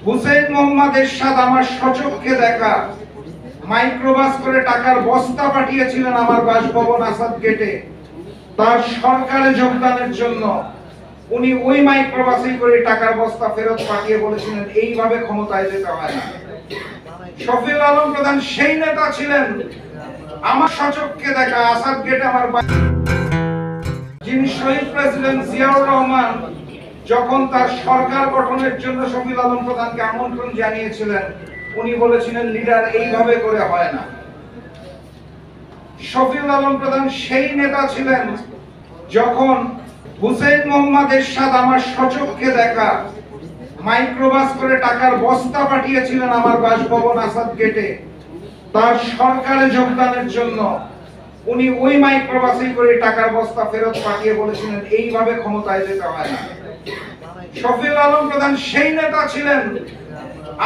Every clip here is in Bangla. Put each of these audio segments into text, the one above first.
হুসেইন মোহাম্মদ এরশাদ আমার সচক্ষে দেখা মাইক্রোবাস করে টাকার বস্তা পাঠিয়েছিলেন আমার বাসভবন আসাদ গেটে তার সরকারে যোগদানের জন্য। উনি ওই মাইক্রোবাসে করে টাকার বস্তা ফেরত পাঠিয়ে বলেছিলেন এইভাবে ক্ষমতায় যেতে হয় না। শফিউল আলম প্রধান সেই নেতা ছিলেন আমার সচক্ষে দেখা আসাদ গেটে আমার যিনি শহীদ প্রেসিডেন্ট জিয়াউর রহমান যখন তার সরকার গঠনের জন্য শফিউল আলম প্রধানকে আমন্ত্রণ জানিয়েছিলেন, উনি বলেছিলেন লিডার এইভাবে করে হয় না। শফিউল আলম প্রধান সেই নেতা ছিলেন যখন হুসেইন মোহাম্মদ এরশাদ আমার সচক্ষে দেখা মাইক্রোবাস করে টাকার বস্তা পাঠিয়েছিলেন আমার বাসভবন আসাদ গেটে তার সরকারে যোগদানের জন্য। উনি ওই মাইক্রোবাসে করে টাকার বস্তা ফেরত পাঠিয়ে বলেছিলেন এইভাবে ক্ষমতায় যেতে হয় না। শফিউল আলম প্রধান সেই নেতা ছিলেন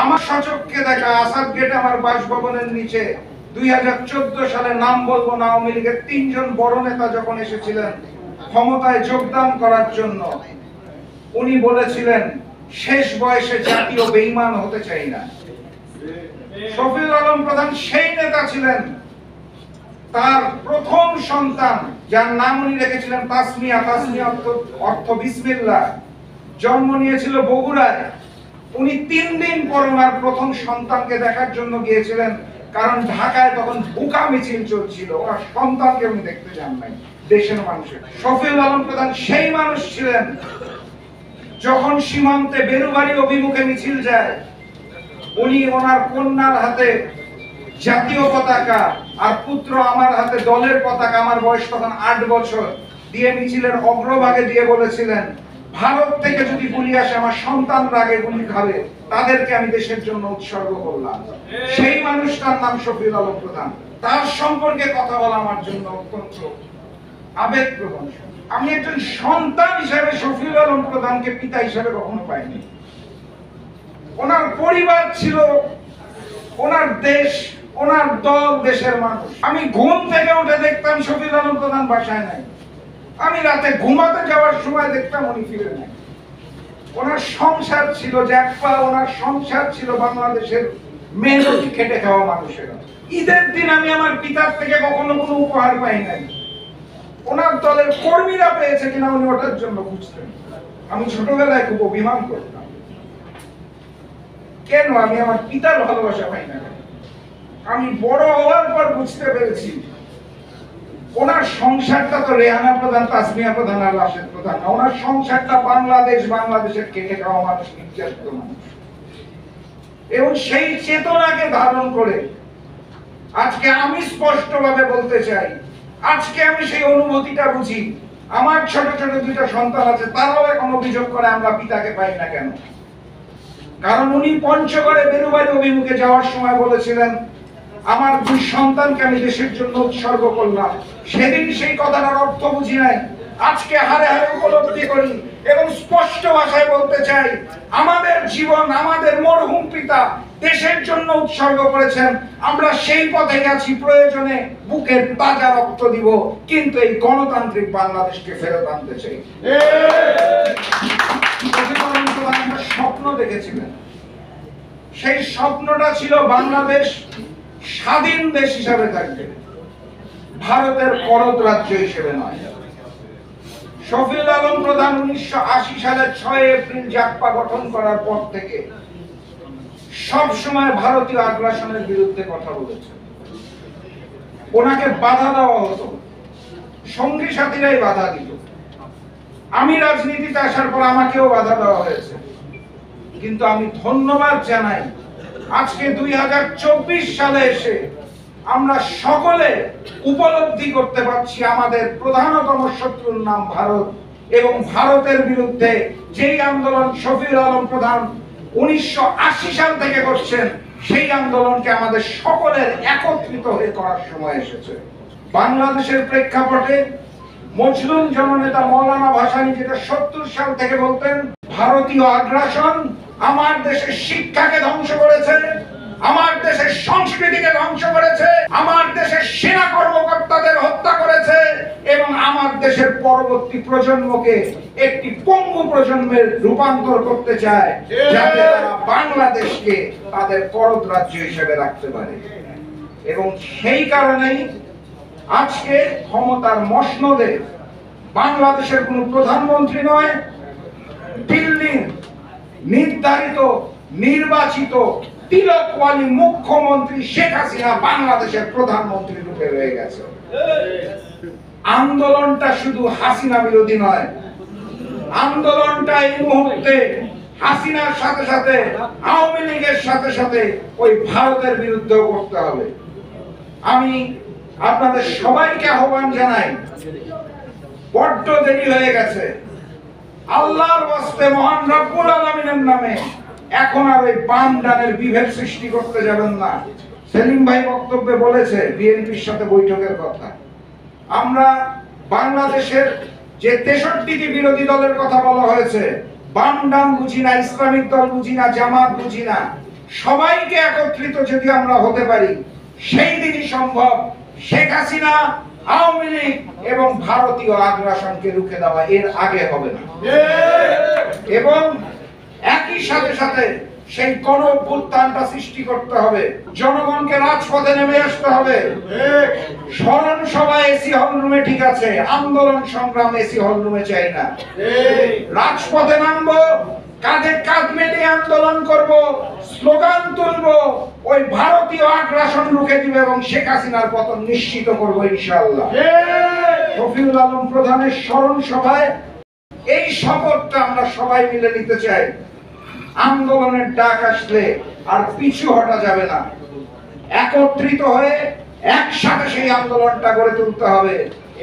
আমার সচক্ষে দেখা আসাদ গেটে আমার বাসভবনের নিচে 2014 সালে নাম বলবো না আওয়ামী লীগের 3 জন বড় নেতা যখন এসেছিলেন ক্ষমতায় যোগদান করার জন্য, উনি বলেছিলেন শেষ বয়সে জাতীয় বেঈমান হতে চাই না। শফিউল আলম প্রধান সেই নেতা ছিলেন তার প্রথম সন্তান যার নাম উনি রেখেছিলেন তাসমিয়া, তাসমিয়া অর্থ বিসমিল্লাহ, জন্ম নিয়েছিল বগুড়ায়। উনি 3 দিন পর ওনার প্রথম সন্তানকে দেখার জন্য গিয়েছিলেন, কারণ ঢাকায় তখন বুকা মিছিল চলছিল, ওনার সন্তানকে উনি দেখতে যান নাই দেশের মানুষের। শফিউল আলম প্রধান সেই মানুষ ছিলেন যখন সীমান্তে বেলুবাড়ি অভিমুখে মিছিল যায়, উনি ওনার কন্যার হাতে জাতীয় পতাকা আর পুত্র আমার হাতে দলের পতাকা, আমার বয়স তখন 8 বছর, দিয়ে মিছিলের অগ্রভাগে দিয়ে বলেছিলেন ভারত থেকে যদি গুলি আসে আমার সন্তানরা আগে গুলি খাবে, তাদেরকে আমি দেশের জন্য উৎসর্গ করলাম। সেই মানুষটার নাম শফিউল আলম প্রধান। তার সম্পর্কে কথা বলা আমার জন্য অত্যন্ত আবেগপ্রবণ। আমি একজন সন্তান হিসেবে শফিউল আলম প্রধানকে পিতা হিসেবে কখনো পাইনি। ওনার পরিবার ছিল, ওনার দেশ, ওনার দল, দেশের মানুষ। আমি ঘুম থেকে উঠে দেখতাম শফিউল আলম প্রধান বাসায় নাই। আমি রাতে ঘুমাতে যাওয়ার সময় দেখতাম উনি ফিরে নাই। ওনার সংসার ছিল জ্যাকপা, ওনার সংসার ছিল বাংলাদেশের মেহনতি খেটে খাওয়া মানুষের। ঈদের দিন আমি আমার পিতার থেকে কখনো কোনো উপহার পাই নাই। ওনার দলের কর্মীরা পেয়েছে কিনা উনি ওটার জন্য খুঁজতেন। আমি ছোটবেলায় খুব অভিমান করতাম, কেন আমি আমার পিতার ভালোবাসা পাই না। আমি বড় হওয়ার পর বুঝতে পেরেছি ওনার সংসারটা তো রেহানা প্রধান, তাসমিয়া প্রধান আর রাশেদ প্রধান না। ওনার সংসারটা বাংলাদেশ, বাংলাদেশের খেটে খাওয়া মানুষ, নির্যাতিত মানুষ। এবং সেই চেতনাকে ধারণ করে আজকে আমি স্পষ্টভাবে বলতে চাই, আজকে আমি সেই অনুভূতিটা বুঝি। আমার ছোট ছোট 2টা সন্তান আছে, তারাও এখন অভিযোগ করে আমরা পিতাকে পাই না কেন। কারণ উনি পঞ্চগড়ে বেলুবাড়ি অভিমুখে যাওয়ার সময় বলেছিলেন আমার 2 সন্তানকে আমি দেশের জন্য উৎসর্গ করলাম। সেদিন সেই কথাটার অর্থ বুঝি নাই, আজকে হারে হারে উপলব্ধি করি এবং স্পষ্ট ভাষায় বলতে চাই আমাদের জীবন আমাদের মরহুম পিতা দেশের জন্য উৎসর্গ করেছেন। আমরা সেই পথে আছি, প্রয়োজনে বুকের তাজা রক্ত দিব, কিন্তু এই গণতান্ত্রিক বাংলাদেশকে ফেরত আনতে চাই। স্বপ্ন দেখেছিলেন, সেই স্বপ্নটা ছিল বাংলাদেশ স্বাধীন দেশ হিসাবে থাকবে, ভারতের পরত রাজ্য হিসেবে নয়। শফিউল আলম প্রধান 1980 সালের 6 এপ্রিল জাকপা গঠন করার পর থেকে সব সময় ভারতীয় আগ্রাসনের বিরুদ্ধে কথা বলেছেন। ওনাকে বাধা দেওয়া হতো, সঙ্গী সাথীরাই বাধা দিত। আমি রাজনীতিতে আসার পর আমাকেও বাধা দেওয়া হয়েছে, কিন্তু আমি ধন্যবাদ জানাই আজকে 2024 সালে এসে আমরা সকলে উপলব্ধি করতে পারছি আমাদের প্রধানতম শত্রুর নাম ভারত, এবং ভারতের বিরুদ্ধে যেই আন্দোলন শফিউল আলম প্রধান 1980 সাল থেকে করছেন, সেই আন্দোলনকে আমাদের সকলের একত্রিত হয়ে করার সময় এসেছে। বাংলাদেশের প্রেক্ষাপটে মজলুম জননেতা মৌলানা ভাসানী যেটা 70 সাল থেকে বলতেন, ভারতীয় আগ্রাসন আমার দেশের শিক্ষাকে ধ্বংস করেছে, আমার দেশের সংস্কৃতিকে ধ্বংস করেছে, আমার দেশের সেনা কর্মকর্তাদের হত্যা করেছে এবং আমার দেশের পরবর্তী প্রজন্মকে একটি পঙ্গু প্রজন্মের রূপান্তর করতে চায়, যাতে তারা বাংলাদেশ বাংলাদেশকে তাদের করদ রাজ্য হিসেবে রাখতে পারে। এবং সেই কারণেই আজকে ক্ষমতার মসনদে বাংলাদেশের কোন প্রধানমন্ত্রী নয়, দিল্লির নির্ধারিত নির্বাচিত তিলকওয়ালী মুখ্যমন্ত্রী শেখ হাসিনা বাংলাদেশের প্রধানমন্ত্রী রূপে রয়ে গেছে। আন্দোলনটা শুধু হাসিনা বিরোধী নয়, আন্দোলনটা এই মুহূর্তে হাসিনার সাথে সাথে আওয়ামী লীগের সাথে সাথে ওই ভারতের বিরুদ্ধেও করতে হবে। আমি আপনাদের সবাইকে আহ্বান জানাই, বড্ড দেরি হয়ে গেছে, আল্লাহর ওয়াস্তে মহান রব্বুল আলামিনের নামে এখন আর ওই বাম ডানের বিভেদ সৃষ্টি করতে যাবেন না। সেলিম ভাই বক্তব্যে বলেছে বিএনপির সাথে বৈঠকের কথা। আমরা বাংলাদেশের যে 63টি বিরোধী দলের কথা বলা হয়েছে, বাম ডান বুঝি না, ইসলামিক দল বুঝি না, জামাত বুঝি না, সবাইকে একত্রিত যদি আমরা হতে পারি সেই দিনই সম্ভব শেখ হাসিনা, আওয়ামী লীগ এবং ভারতীয় আগ্রাসনকে রুখে দেওয়া, এর আগে হবে না। এবং একই সাথে সাথে সেই গণ অভ্যুত্থানটা সৃষ্টি করতে হবে, জনগণকে রাজপথে নেমে আসতে হবে। স্মরণ সভা এসি হল রুমে ঠিক আছে, আন্দোলন সংগ্রাম এসি হল রুমে চাই না। রাজপথে নামবো, কাঁধে কাঁধ মিলিয়ে আন্দোলন করব, স্লোগান তুলব, ওই ভারতীয় আগ্রাসন রুখে দিবে এবং শেখ হাসিনার পতন নিশ্চিত করব ইনশাআল্লাহ। শফিউল আলম প্রধানের স্মরণ সভায় এই শপথটা আমরা সবাই মিলে নিতে চাই। আন্দোলনের ডাক আসলে আর পিছু হটা যাবে না, একত্রিত হয়ে একসাথে সেই আন্দোলনটা গড়ে তুলতে হবে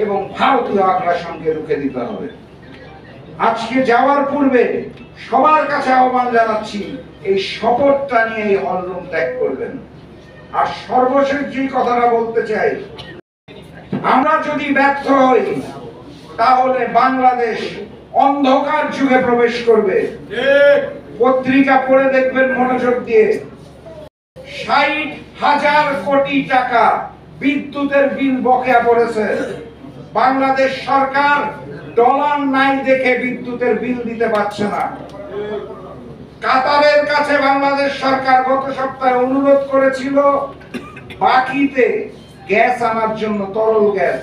এবং ভারতীয় আগ্রাসনকে রুখে দিতে হবে। আজকে যাওয়ার পূর্বে সবার কাছে আহ্বান জানাচ্ছি, এই শপথটা নিয়ে এই হলরুম ত্যাগ করবেন। আর সর্বশেষ যে কথাটা বলতে চাই, আমরা যদি ব্যর্থ হই তাহলে বাংলাদেশ অন্ধকার যুগে প্রবেশ করবে। পত্রিকা পড়ে দেখবেন মনোযোগ দিয়ে, 60,000 কোটি টাকা বিদ্যুতের বিল বকেয়া পড়েছে। বাংলাদেশ সরকার ডলার নাই দেখে বিদ্যুতের বিল দিতে পারছে না। কাতারের কাছে বাংলাদেশ সরকার গত সপ্তাহে অনুরোধ করেছিল বাকিতে গ্যাস আনার জন্য, তরল গ্যাস।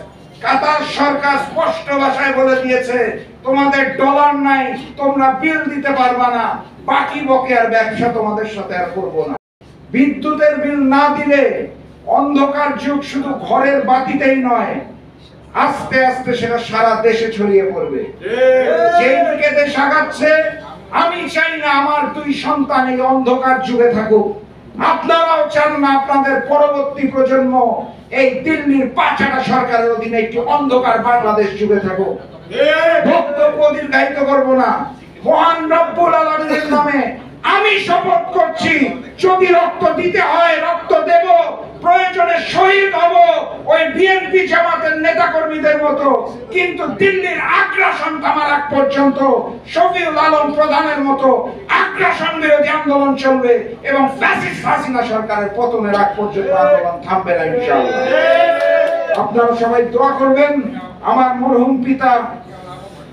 কাতার সরকার স্পষ্ট ভাষায় বলে দিয়েছে, তোমাদের ডলার নাই, তোমরা বিল দিতে পারবা না, বাকি বকেয়ার ব্যবসা তোমাদের সাথে আর করব না। বিদ্যুতের বিল না দিলে অন্ধকার যুগ শুধু ঘরের বাতিতেই নয়, আস্তে আস্তে সেটা সারা দেশে ছড়িয়ে পড়বে। যেই দিকে দেশ আগাচ্ছে, আমি চাই না আমার 2 সন্তান এই অন্ধকার যুগে থাকুক। আপনারাও চান না আপনাদের পরবর্তী প্রজন্ম এই দিল্লির পাঁচাটা সরকারের অধীনে একটি অন্ধকার বাংলাদেশ যুগে থাকুক। বক্তব্য দীর্ঘায়িত করব না। মহান রব্বুল আলামিনের নামে আমি শপথ করছি, যদি রক্ত দিতে হয় রক্ত দেব, প্রয়োজনে শহীদ হব ওই বিএনপি জামাতের নেতা কর্মীদের মতো, কিন্তু দিল্লির আগ্রাসন থামার আগ পর্যন্ত শফিউল আলম প্রধানের মতো আগ্রাসন বিরোধী আন্দোলন চলবে এবং ফ্যাসিস্ট হাসিনা সরকারের পতনের আগ পর্যন্ত আন্দোলন থামবে না ইনশাআল্লাহ। আপনারা সবাই দোয়া করবেন আমার মরহুম পিতা,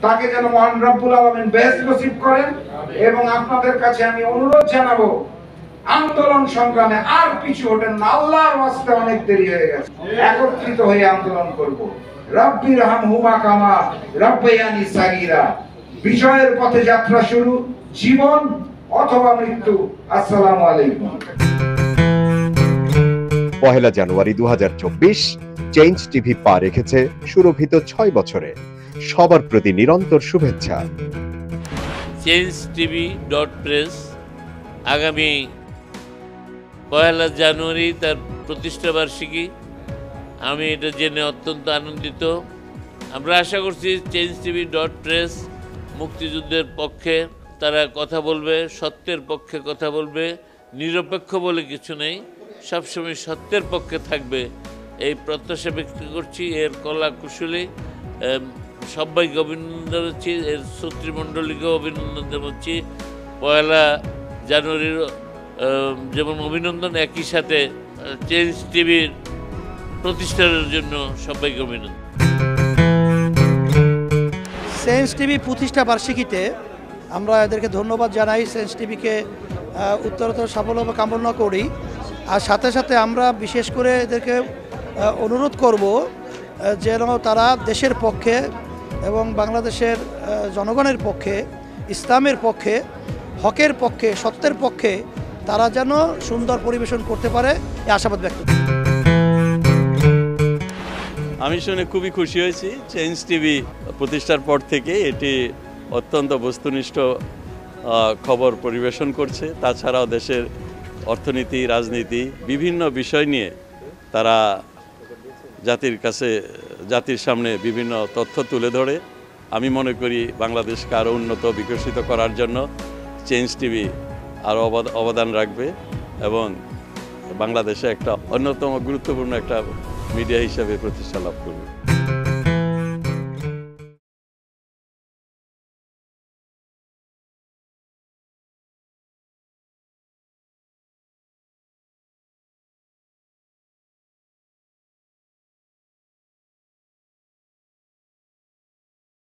তাকে যেন মহান রব্বুল আলামিন বেহেশত নসিব করেন। এবং আপনাদের কাছে আমি অনুরোধ জানাবো, আন্দোলন সংগ্রামে আর পিছু হটেন না, আল্লাহর ওয়াস্তে অনেক দেরি হয়ে গেছে, একত্রিত হয়ে আন্দোলন করব। রব্বির হামহুমা কামা রব্বায়ানি সাগীরা। বিজয়ের পথে যাত্রা শুরু, জীবন অথবা মৃত্যু। আসসালামু আলাইকুম। 1 জানুয়ারি 2024 চেঞ্জ টিভি পা রেখেছে সুরভিত 6 বছরে। সবার প্রতি নিরন্তর শুভেচ্ছা। changetv.press আগামী 1 জানুয়ারি তার প্রতিষ্ঠা বার্ষিকী। আমি এটা জেনে অত্যন্ত আনন্দিত। আমরা আশা করছি changetv.press মুক্তিযুদ্ধের পক্ষে তারা কথা বলবে, সত্যের পক্ষে কথা বলবে, নিরপেক্ষ বলে কিছু নেই, সবসময় সত্যের পক্ষে থাকবে, এই প্রত্যাশা ব্যক্ত করছি। এর কলা কুশলী সবাইকে অভিনন্দন জানাচ্ছি, এর শ্রোতৃমণ্ডলীকেও অভিনন্দন জানাচ্ছি। 1 জানুয়ারির যেমন অভিনন্দন, একই সাথে চেঞ্জ টিভির প্রতিষ্ঠানের জন্য সবাইকে অভিনন্দন। চেঞ্জ টিভি প্রতিষ্ঠা বার্ষিকীতে আমরা এদেরকে ধন্যবাদ জানাই। চেঞ্জ টিভিকে উত্তরোত্তর সাফল্য বা কামনা করি। আর সাথে সাথে আমরা বিশেষ করে এদেরকে অনুরোধ করব যেন তারা দেশের পক্ষে এবং বাংলাদেশের জনগণের পক্ষে, ইসলামের পক্ষে, হকের পক্ষে, সত্যের পক্ষে তারা যেন সুন্দর পরিবেশন করতে পারে এই আশাবাদ ব্যক্ত করি। আমি শুনে খুবই খুশি হয়েছি। চেঞ্জ টিভি প্রতিষ্ঠার পর থেকে এটি অত্যন্ত বস্তুনিষ্ঠ খবর পরিবেশন করছে। তাছাড়াও দেশের অর্থনীতি, রাজনীতি বিভিন্ন বিষয় নিয়ে তারা জাতির সামনে বিভিন্ন তথ্য তুলে ধরে। আমি মনে করি বাংলাদেশকে আরও উন্নত বিকশিত করার জন্য চেঞ্জ টিভি আরও অবদান রাখবে এবং বাংলাদেশে একটা অন্যতম গুরুত্বপূর্ণ একটা মিডিয়া হিসেবে প্রতিষ্ঠা লাভ করবে।